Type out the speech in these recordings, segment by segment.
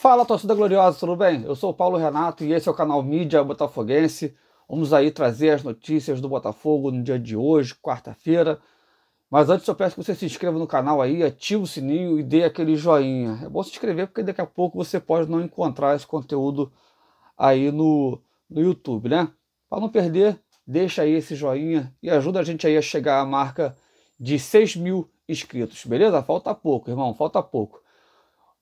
Fala, torcida gloriosa, tudo bem? Eu sou o Paulo Renato e esse é o canal Mídia Botafoguense. Vamos aí trazer as notícias do Botafogo no dia de hoje, quarta-feira. Mas antes eu peço que você se inscreva no canal aí, ative o sininho e dê aquele joinha. É bom se inscrever porque daqui a pouco você pode não encontrar esse conteúdo aí no YouTube, né? Para não perder, deixa aí esse joinha e ajuda a gente aí a chegar à marca de 6.000 inscritos, beleza? Falta pouco, irmão, falta pouco.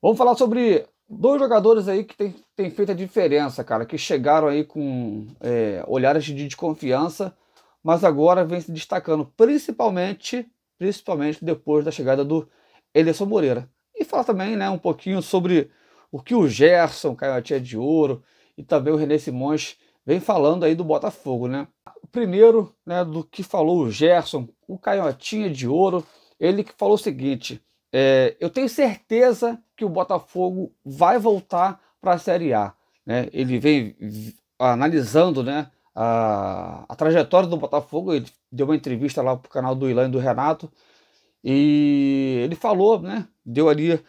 Vamos falar sobre dois jogadores aí que tem feito a diferença, cara, que chegaram aí com olhares de desconfiança, mas agora vem se destacando, principalmente depois da chegada do Enderson Moreira. E falar também, né, um pouquinho sobre o que o Gerson, Canhotinha de Ouro, e também o René Simões vem falando aí do Botafogo, né? Primeiro, né, do que falou o Gerson, o Canhotinha de Ouro, ele que falou o seguinte: eu tenho certeza que o Botafogo vai voltar para a Série A, né? Ele vem analisando, né, a trajetória do Botafogo. Ele deu uma entrevista lá para o canal do Ilan e do Renato e ele falou, né, deu ali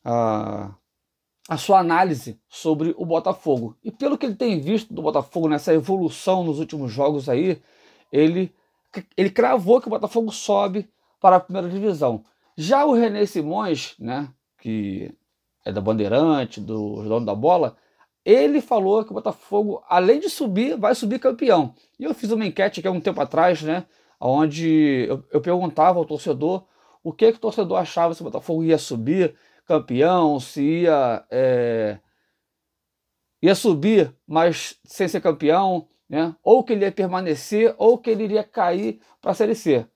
a sua análise sobre o Botafogo. E pelo que ele tem visto do Botafogo nessa evolução nos últimos jogos aí, ele cravou que o Botafogo sobe para a primeira divisão. Já o René Simões, né, que é da Bandeirante, do dono da bola, ele falou que o Botafogo, além de subir, vai subir campeão. E eu fiz uma enquete aqui há um tempo atrás, né, onde eu perguntava ao torcedor o que o torcedor achava se o Botafogo ia subir campeão, se ia subir, mas sem ser campeão, né, ou que ele ia permanecer, ou que ele iria cair para a Série C.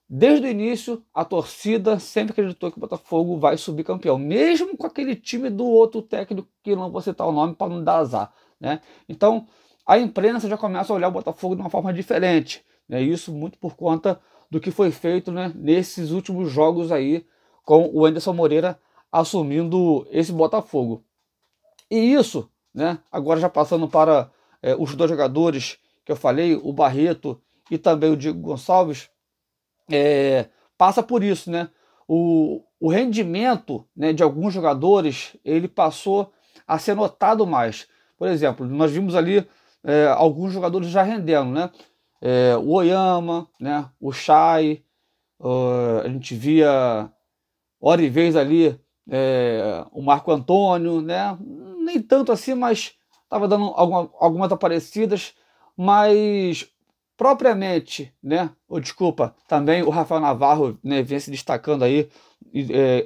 Desde o início, a torcida sempre acreditou que o Botafogo vai subir campeão, mesmo com aquele time do outro técnico, que não vou citar o nome para não dar azar, né? Então, a imprensa já começa a olhar o Botafogo de uma forma diferente, né? Isso muito por conta do que foi feito, né, nesses últimos jogos aí, com o Enderson Moreira assumindo esse Botafogo. E isso, né, agora já passando para os dois jogadores que eu falei, o Barreto e também o Diego Gonçalves, passa por isso, né? O rendimento, né, de alguns jogadores, ele passou a ser notado mais. Por exemplo, nós vimos ali alguns jogadores já rendendo, né? O Oyama, né? O Chay, a gente via hora e vez ali o Marco Antônio, né? Nem tanto assim, mas estava dando algumas aparecidas, mas propriamente, né? Desculpa, também o Rafael Navarro, né, vem se destacando aí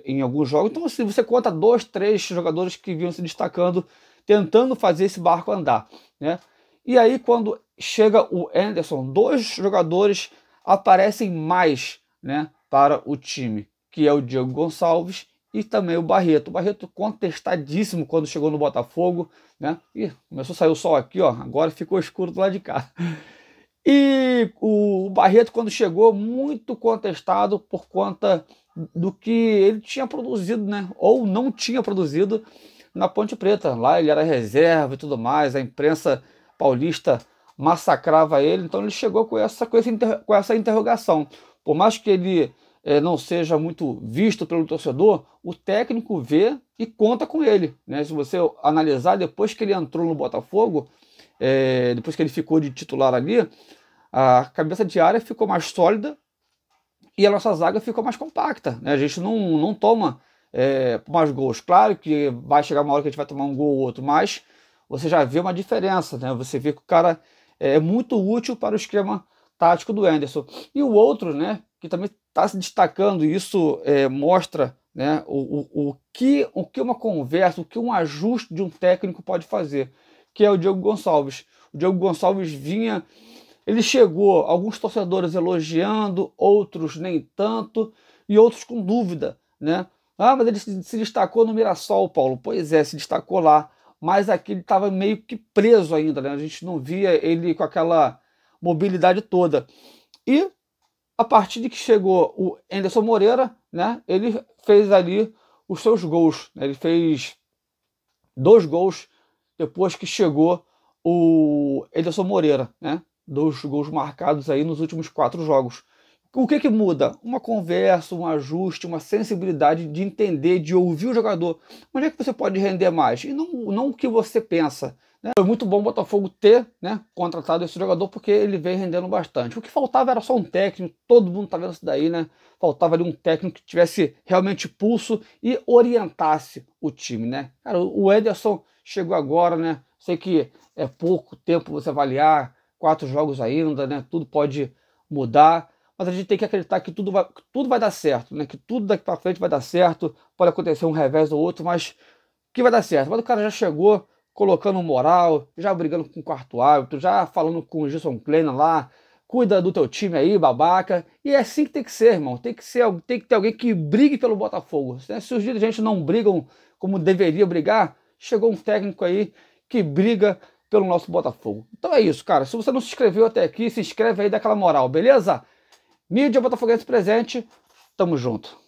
em alguns jogos. Então, assim, você conta 2, 3 jogadores que vinham se destacando, tentando fazer esse barco andar, né? E aí, quando chega o Enderson, dois jogadores aparecem mais, né, para o time, que é o Diego Gonçalves e também o Barreto. O Barreto contestadíssimo quando chegou no Botafogo, né? Ih, começou a sair o sol aqui, ó, agora ficou escuro do lado de cá. E o Barreto, quando chegou, muito contestado por conta do que ele tinha produzido, né? Ou não tinha produzido na Ponte Preta. Lá ele era reserva e tudo mais, a imprensa paulista massacrava ele, então ele chegou com essa interrogação. Por mais que ele não seja muito visto pelo torcedor, o técnico vê e conta com ele, né? Se você analisar, depois que ele entrou no Botafogo, depois que ele ficou de titular ali, a cabeça de área ficou mais sólida e a nossa zaga ficou mais compacta, né? A gente não toma mais gols. Claro que vai chegar uma hora que a gente vai tomar um gol ou outro, mas você já vê uma diferença, né? Você vê que o cara é muito útil para o esquema tático do Enderson. E o outro, né, que também está se destacando, e isso mostra, né, o que uma conversa, o que um ajuste de um técnico pode fazer, que é o Diego Gonçalves. O Diego Gonçalves ele chegou, alguns torcedores elogiando, outros nem tanto, e outros com dúvida, né? Ah, mas ele se destacou no Mirassol, Paulo. Pois é, se destacou lá, mas aqui ele estava meio que preso ainda, né? A gente não via ele com aquela mobilidade toda. E a partir de que chegou o Enderson Moreira, né, ele fez ali os seus gols, né? Ele fez 2 gols depois que chegou o Enderson Moreira, né? 2 gols marcados aí nos últimos 4 jogos. O que muda? Uma conversa, um ajuste, uma sensibilidade de entender, de ouvir o jogador. Onde é que você pode render mais? E não o que você pensa. Né? Foi muito bom o Botafogo ter, né, contratado esse jogador, porque ele vem rendendo bastante. O que faltava era só um técnico, todo mundo tá vendo isso daí, né? Faltava ali um técnico que tivesse realmente pulso e orientasse o time, né? Cara, o Ederson chegou agora, né? Sei que é pouco tempo você avaliar, 4 jogos ainda, né? Tudo pode mudar, mas a gente tem que acreditar que tudo vai dar certo, né? Que tudo daqui para frente vai dar certo. Pode acontecer um revés ou outro, mas que vai dar certo. Mas o cara já chegou colocando moral, já brigando com o quarto árbitro, já falando com o Gilson Kleina lá, cuida do teu time aí, babaca. E é assim que tem que ser, irmão. Tem que ter alguém que brigue pelo Botafogo. Né? Se os dirigentes não brigam como deveria brigar, chegou um técnico aí que briga pelo nosso Botafogo. Então é isso, cara. Se você não se inscreveu até aqui, se inscreve aí, dá aquela moral, beleza? Mídia Botafoguense presente, tamo junto.